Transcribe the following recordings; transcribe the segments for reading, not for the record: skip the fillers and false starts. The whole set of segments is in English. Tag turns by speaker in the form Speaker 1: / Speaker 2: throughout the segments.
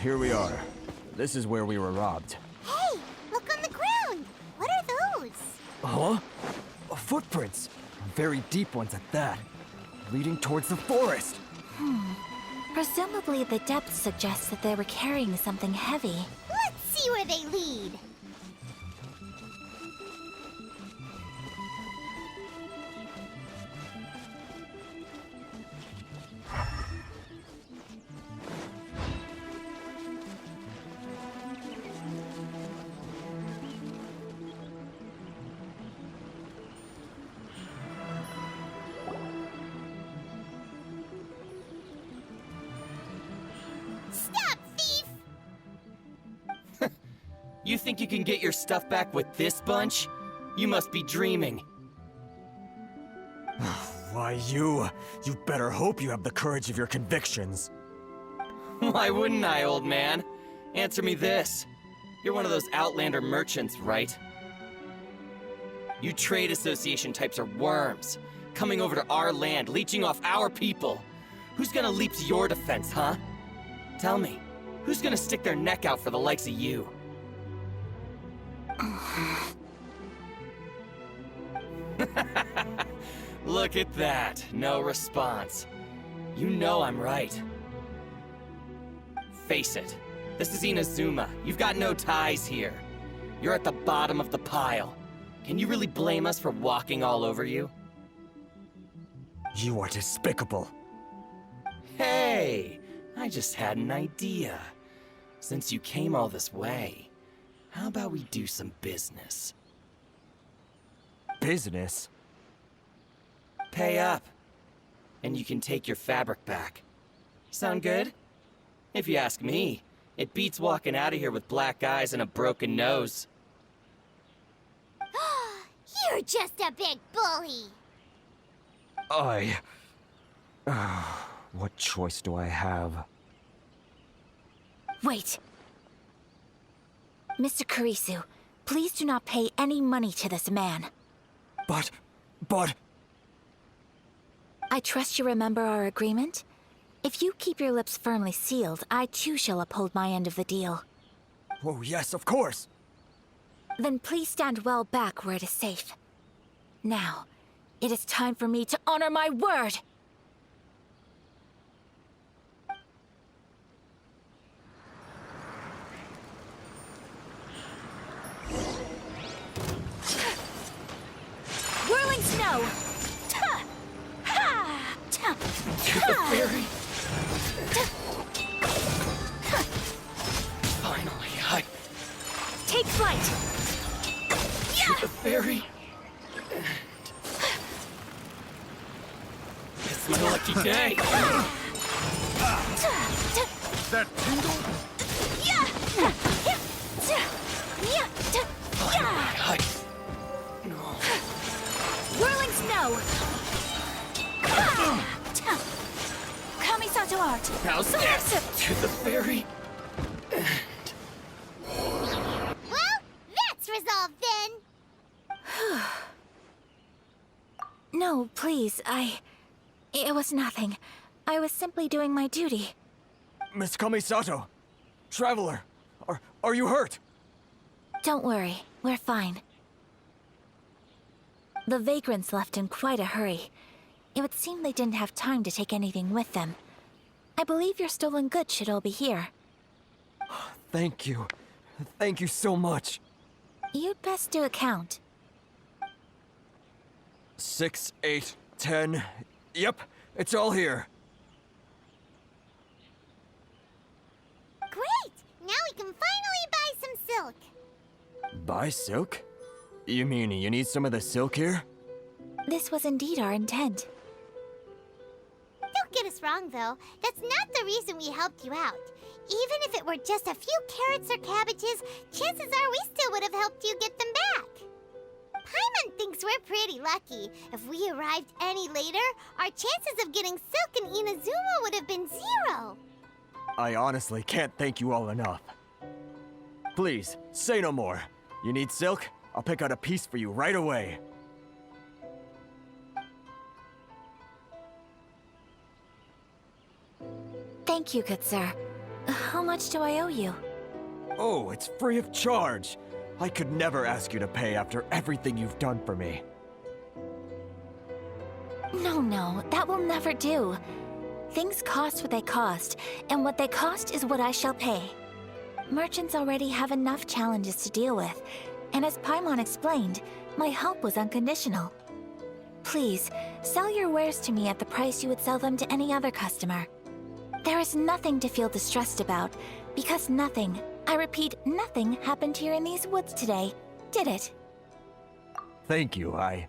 Speaker 1: here we are. This is where we were robbed.
Speaker 2: Hey, look on the ground! What are those?
Speaker 1: Huh? Footprints. Very deep ones at that. Leading towards the forest.
Speaker 3: Presumably the depth suggests that they were carrying something heavy.
Speaker 2: Let's see where they lead. Stop, thief!
Speaker 4: You think you can get your stuff back with this bunch? You must be dreaming.
Speaker 1: Why, you better hope you have the courage of your convictions.
Speaker 4: Why wouldn't I, old man? Answer me this. You're one of those Outlander merchants, right? You trade association types are worms, coming over to our land, leeching off our people. Who's gonna leap to your defense, huh? Tell me, who's gonna stick their neck out for the likes of you? Look at that, no response. You know I'm right. Face it, this is Inazuma. You've got no ties here. You're at the bottom of the pile. Can you really blame us for walking all over you?
Speaker 1: You are despicable.
Speaker 4: Hey, I just had an idea. Since you came all this way, how about we do some business?
Speaker 1: Business?
Speaker 4: Pay up, and you can take your fabric back. Sound good? If you ask me, it beats walking out of here with black eyes and a broken nose.
Speaker 2: You're just a big bully!
Speaker 1: What choice do I have?
Speaker 3: Wait! Mr. Kurisu, please do not pay any money to this man.
Speaker 1: But...
Speaker 3: I trust you remember our agreement? If you keep your lips firmly sealed, I too shall uphold my end of the deal.
Speaker 1: Oh yes, of course!
Speaker 3: Then please stand well back where it is safe. Now, it is time for me to honor my word! Whirling snow! Ta! Ha! Ta!
Speaker 4: The fairy! Finally,
Speaker 3: Take flight!
Speaker 4: the fairy! It's my lucky day!
Speaker 1: That tingle?
Speaker 4: Finally, No.
Speaker 3: Whirling snow! Kamisato art!
Speaker 4: How's that? To the fairy?
Speaker 2: Well, that's resolved then!
Speaker 3: No, please, It was nothing. I was simply doing my duty.
Speaker 1: Miss Kamisato! Traveler! Are you hurt?
Speaker 3: Don't worry, we're fine. The vagrants left in quite a hurry. It would seem they didn't have time to take anything with them. I believe your stolen goods should all be here.
Speaker 1: Thank you. Thank you so much.
Speaker 3: You'd best do a count.
Speaker 1: 6, 8, 10... Yep, it's all here.
Speaker 2: Great! Now we can finally buy some silk.
Speaker 1: Buy silk? You mean you need some of the silk here?
Speaker 3: This was indeed our intent.
Speaker 2: Don't get us wrong, though. That's not the reason we helped you out. Even if it were just a few carrots or cabbages, chances are we still would have helped you get them back. Paimon thinks we're pretty lucky. If we arrived any later, our chances of getting silk in Inazuma would have been 0.
Speaker 1: I honestly can't thank you all enough. Please, say no more. You need silk? I'll pick out a piece for you right away.
Speaker 3: Thank you, good sir. How much do I owe you?
Speaker 1: Oh, it's free of charge. I could never ask you to pay after everything you've done for me.
Speaker 3: No, that will never do. Things cost what they cost, and what they cost is what I shall pay. Merchants already have enough challenges to deal with, and as Paimon explained, my help was unconditional. Please, sell your wares to me at the price you would sell them to any other customer. There is nothing to feel distressed about, because nothing, I repeat, nothing happened here in these woods today, did it?
Speaker 1: Thank you. I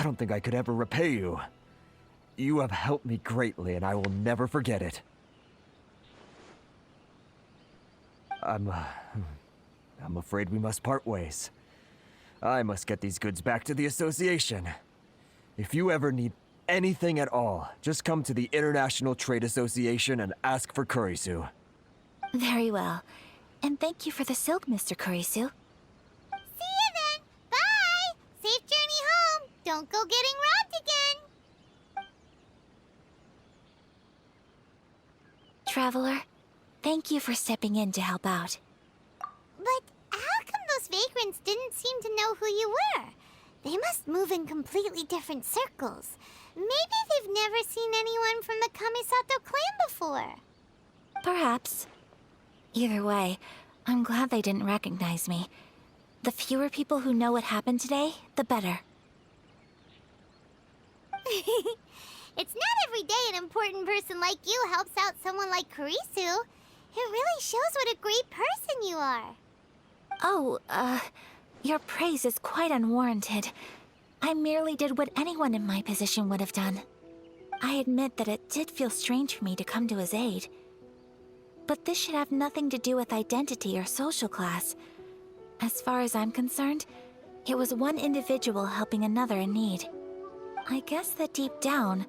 Speaker 1: don't think I could ever repay you. You have helped me greatly, and I will never forget it. I'm afraid we must part ways. I must get these goods back to the Association. If you ever need anything at all, just come to the International Trade Association and ask for Kurisu.
Speaker 3: Very well. And thank you for the silk, Mr. Kurisu.
Speaker 2: See you then. Bye. Safe journey home. Don't go getting robbed again.
Speaker 3: Traveler, thank you for stepping in to help out.
Speaker 2: But how come those vagrants didn't seem to know who you were? They must move in completely different circles. Maybe they've never seen anyone from the Kamisato clan before.
Speaker 3: Perhaps. Either way, I'm glad they didn't recognize me. The fewer people who know what happened today, the better.
Speaker 2: It's not every day an important person like you helps out someone like Kurisu. It really shows what a great person you are.
Speaker 3: Oh, your praise is quite unwarranted. I merely did what anyone in my position would have done. I admit that it did feel strange for me to come to his aid. But this should have nothing to do with identity or social class. As far as I'm concerned, it was one individual helping another in need. I guess that deep down,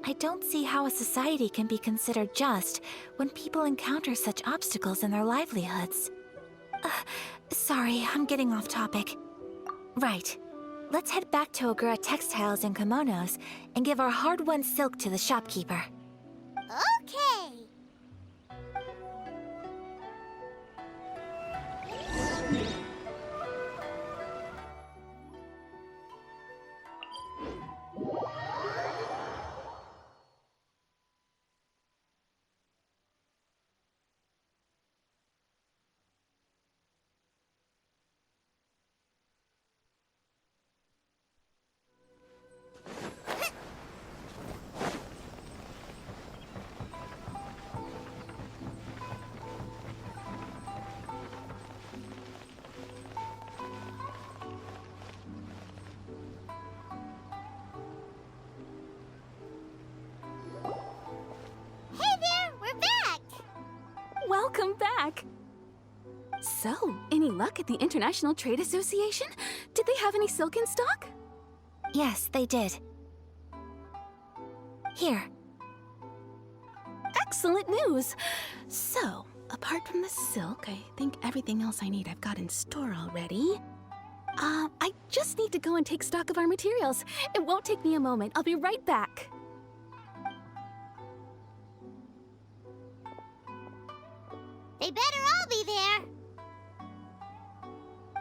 Speaker 3: I don't see how a society can be considered just when people encounter such obstacles in their livelihoods. Sorry, I'm getting off topic. Right. Let's head back to Ogura Textiles and Kimonos and give our hard-won silk to the shopkeeper.
Speaker 2: Okay.
Speaker 5: Welcome back! So, any luck at the International Trade Association? Did they have any silk in stock?
Speaker 3: Yes, they did. Here.
Speaker 5: Excellent news! So, apart from the silk, I think everything else I need I've got in store already. I just need to go and take stock of our materials. It won't take me a moment. I'll be right back.
Speaker 2: They better all be there.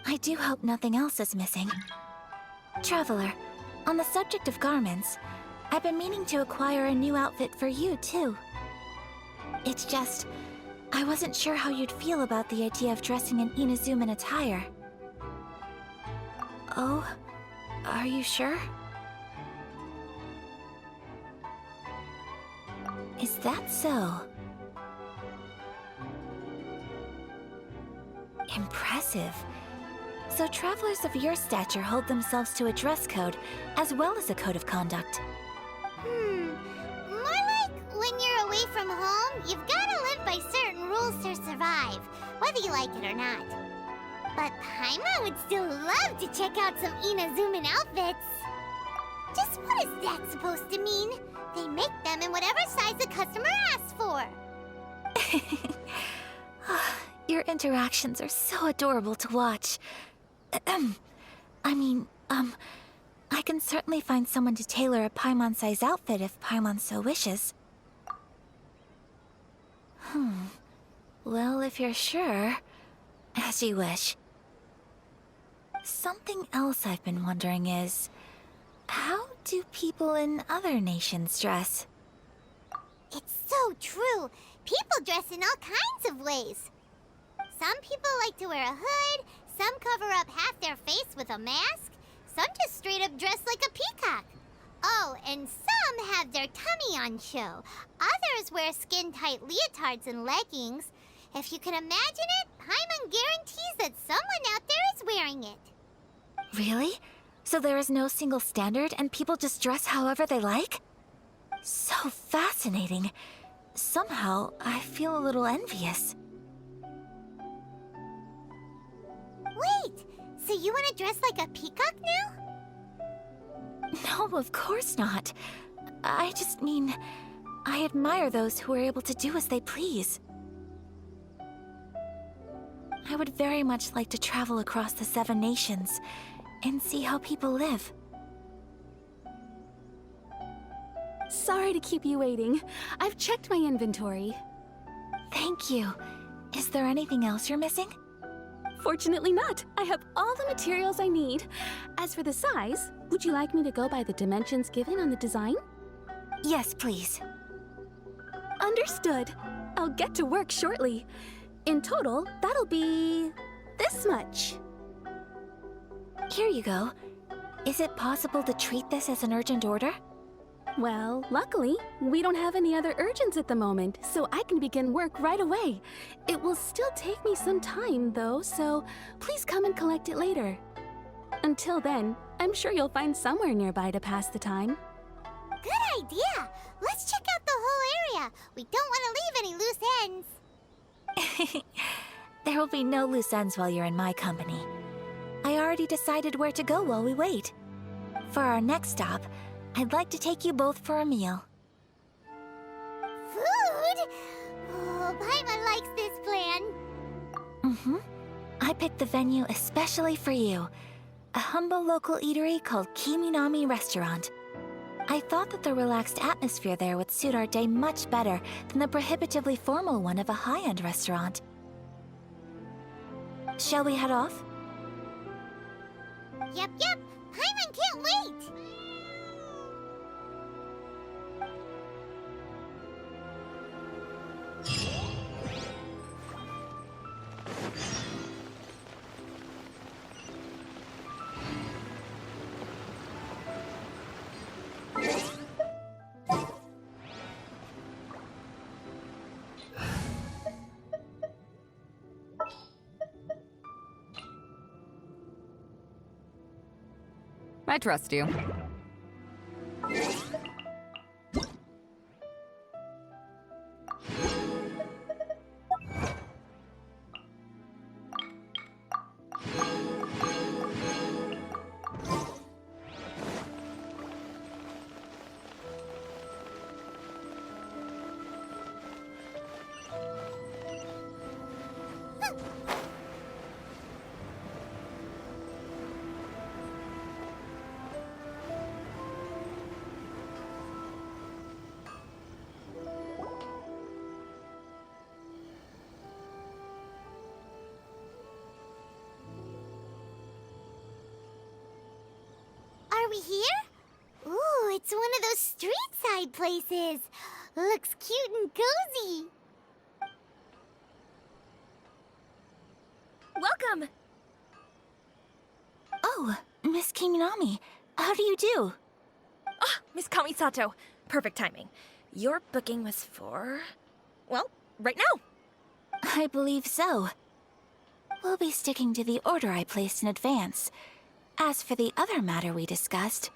Speaker 3: I do hope nothing else is missing. Traveler, on the subject of garments, I've been meaning to acquire a new outfit for you, too. It's just, I wasn't sure how you'd feel about the idea of dressing in Inazuman attire. Oh, are you sure? Is that so? Impressive. So travelers of your stature hold themselves to a dress code, as well as a code of conduct.
Speaker 2: More like when you're away from home, you've gotta live by certain rules to survive, whether you like it or not. But Paimon would still love to check out some Inazuman outfits. Just what is that supposed to mean? They make them in whatever size the customer asks for.
Speaker 3: Your interactions are so adorable to watch. I can certainly find someone to tailor a Paimon-size outfit if Paimon so wishes. Well, if you're sure, as you wish. Something else I've been wondering is, how do people in other nations dress?
Speaker 2: It's so true. People dress in all kinds of ways. Some people like to wear a hood, some cover up half their face with a mask, some just straight up dress like a peacock. Oh, and some have their tummy on show. Others wear skin-tight leotards and leggings. If you can imagine it, Paimon guarantees that someone out there is wearing it.
Speaker 3: Really? So there is no single standard and people just dress however they like? So fascinating. Somehow, I feel a little envious.
Speaker 2: Wait, so you want to dress like a peacock now?
Speaker 3: No, of course not. I just mean, I admire those who are able to do as they please. I would very much like to travel across the 7 nations and see how people live.
Speaker 5: Sorry to keep you waiting. I've checked my inventory.
Speaker 3: Thank you. Is there anything else you're missing?
Speaker 5: Fortunately not. I have all the materials I need. As for the size, would you like me to go by the dimensions given on the design?
Speaker 3: Yes, please.
Speaker 5: Understood. I'll get to work shortly. In total, that'll be this much.
Speaker 3: Here you go. Is it possible to treat this as an urgent order?
Speaker 5: Well, luckily, we don't have any other urgents at the moment, so I can begin work right away. It will still take me some time, though, so please come and collect it later. Until then, I'm sure you'll find somewhere nearby to pass the time.
Speaker 2: Good idea. Let's check out the whole area. We don't want to leave any loose ends.
Speaker 3: There will be no loose ends while you're in my company. I already decided where to go while we wait. For our next stop, I'd like to take you both for a meal.
Speaker 2: Food? Oh, Paimon likes this plan.
Speaker 3: Mm-hmm. I picked the venue especially for you. A humble local eatery called Kiminami Restaurant. I thought that the relaxed atmosphere there would suit our day much better than the prohibitively formal one of a high-end restaurant. Shall we head off?
Speaker 2: Yep. Paimon can't wait.
Speaker 6: I trust you.
Speaker 2: Are we here? Ooh, it's one of those street-side places. Looks cute and cozy.
Speaker 3: Welcome! Oh, Miss Kiminami, how do you do?
Speaker 7: Ah, Miss Kamisato. Perfect timing. Your booking was for... well, right now.
Speaker 3: I believe so. We'll be sticking to the order I placed in advance. As for the other matter we discussed,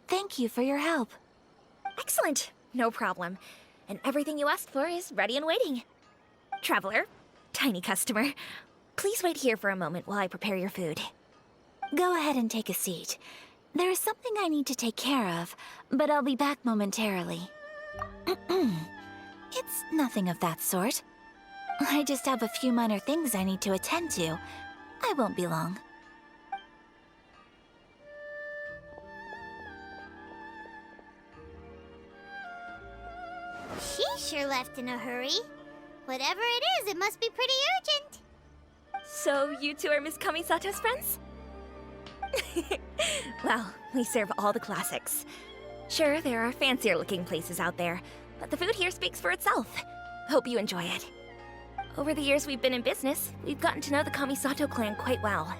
Speaker 3: thank you for your help.
Speaker 7: Excellent. No problem. And everything you asked for is ready and waiting. Traveler, tiny customer, please wait here for a moment while I prepare your food.
Speaker 3: Go ahead and take a seat. There is something I need to take care of, but I'll be back momentarily. It's nothing of that sort. I just have a few minor things I need to attend to. I won't be long.
Speaker 2: She sure left in a hurry. Whatever it is, it must be pretty urgent.
Speaker 7: So you two are Miss Kamisato's friends? Well, we serve all the classics. Sure, there are fancier looking places out there, but the food here speaks for itself. Hope you enjoy it. Over the years we've been in business, we've gotten to know the Kamisato clan quite well.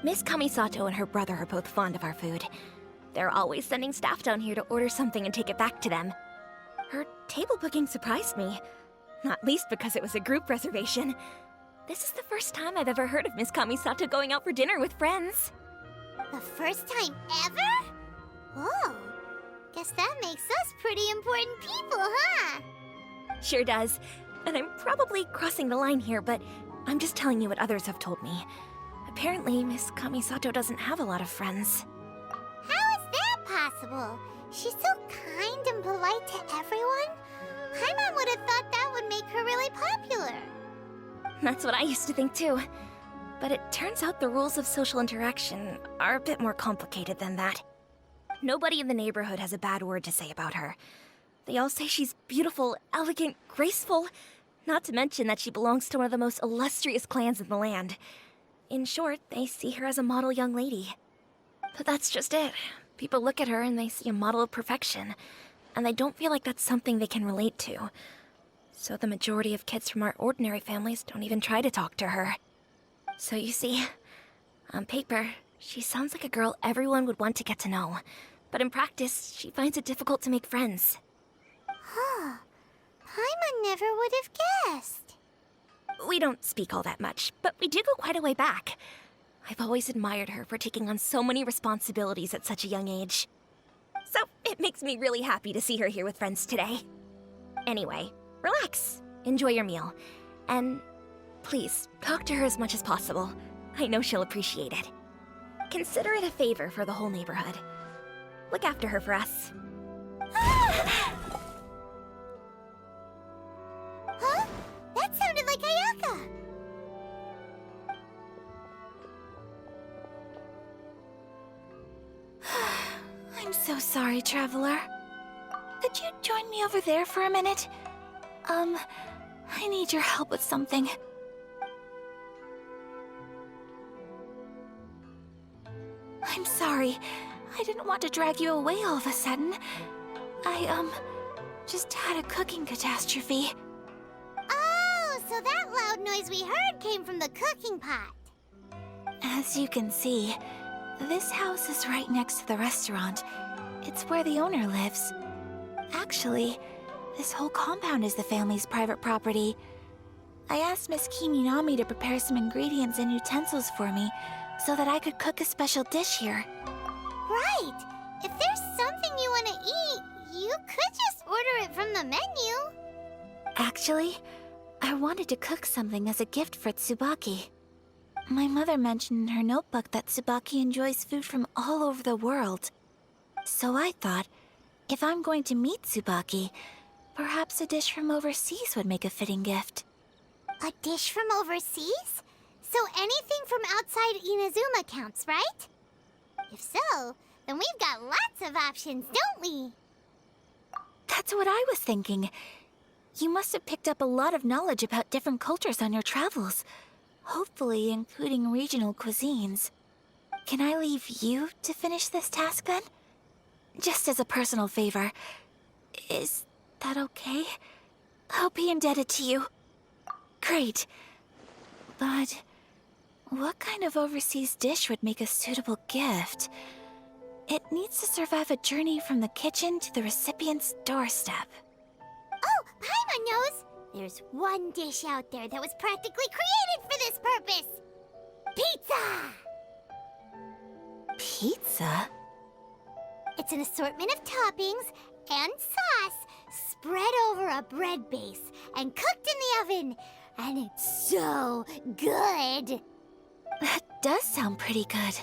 Speaker 7: Miss Kamisato and her brother are both fond of our food. They're always sending staff down here to order something and take it back to them. Her table booking surprised me, not least because it was a group reservation. This is the first time I've ever heard of Miss Kamisato going out for dinner with friends.
Speaker 2: The first time ever? Oh, guess that makes us pretty important people, huh?
Speaker 7: Sure does. And I'm probably crossing the line here, but I'm just telling you what others have told me. Apparently, Miss Kamisato doesn't have a lot of friends.
Speaker 2: How is that possible? She's so kind and polite to everyone. Paimon would have thought that would make her really popular.
Speaker 7: That's what I used to think too. But it turns out the rules of social interaction are a bit more complicated than that. Nobody in the neighborhood has a bad word to say about her. They all say she's beautiful, elegant, graceful, not to mention that she belongs to one of the most illustrious clans in the land. In short, they see her as a model young lady. But that's just it. People look at her and they see a model of perfection, and they don't feel like that's something they can relate to. So the majority of kids from our ordinary families don't even try to talk to her. So you see, on paper, she sounds like a girl everyone would want to get to know. But in practice, she finds it difficult to make friends.
Speaker 2: Huh. Paimon never would have guessed.
Speaker 7: We don't speak all that much, but we do go quite a way back. I've always admired her for taking on so many responsibilities at such a young age. So it makes me really happy to see her here with friends today. Anyway, relax, enjoy your meal, and please, talk to her as much as possible. I know she'll appreciate it. Consider it a favor for the whole neighborhood. Look after her for us.
Speaker 2: Huh? That sounded like Ayaka.
Speaker 3: I'm so sorry, Traveler. Could you join me over there for a minute? I need your help with something. I'm sorry. I didn't want to drag you away all of a sudden. I, just had a cooking catastrophe.
Speaker 2: Oh, so that loud noise we heard came from the cooking pot.
Speaker 3: As you can see, this house is right next to the restaurant. It's where the owner lives. Actually, this whole compound is the family's private property. I asked Miss Kiminami to prepare some ingredients and utensils for me so that I could cook a special dish here.
Speaker 2: Right. If there's something you want to eat, you could just order it from the menu.
Speaker 3: Actually, I wanted to cook something as a gift for Tsubaki. My mother mentioned in her notebook that Tsubaki enjoys food from all over the world. So I thought, if I'm going to meet Tsubaki, perhaps a dish from overseas would make a fitting gift.
Speaker 2: A dish from overseas? So anything from outside Inazuma counts, right? If so, then we've got lots of options, don't we?
Speaker 3: That's what I was thinking. You must have picked up a lot of knowledge about different cultures on your travels, hopefully including regional cuisines. Can I leave you to finish this task then? Just as a personal favor. Is that okay? I'll be indebted to you. Great. But what kind of overseas dish would make a suitable gift? It needs to survive a journey from the kitchen to the recipient's doorstep.
Speaker 2: Oh, Paimon knows! There's one dish out there that was practically created for this purpose! Pizza!
Speaker 3: Pizza?
Speaker 2: It's an assortment of toppings and sauce spread over a bread base and cooked in the oven. And it's so good!
Speaker 3: That does sound pretty good.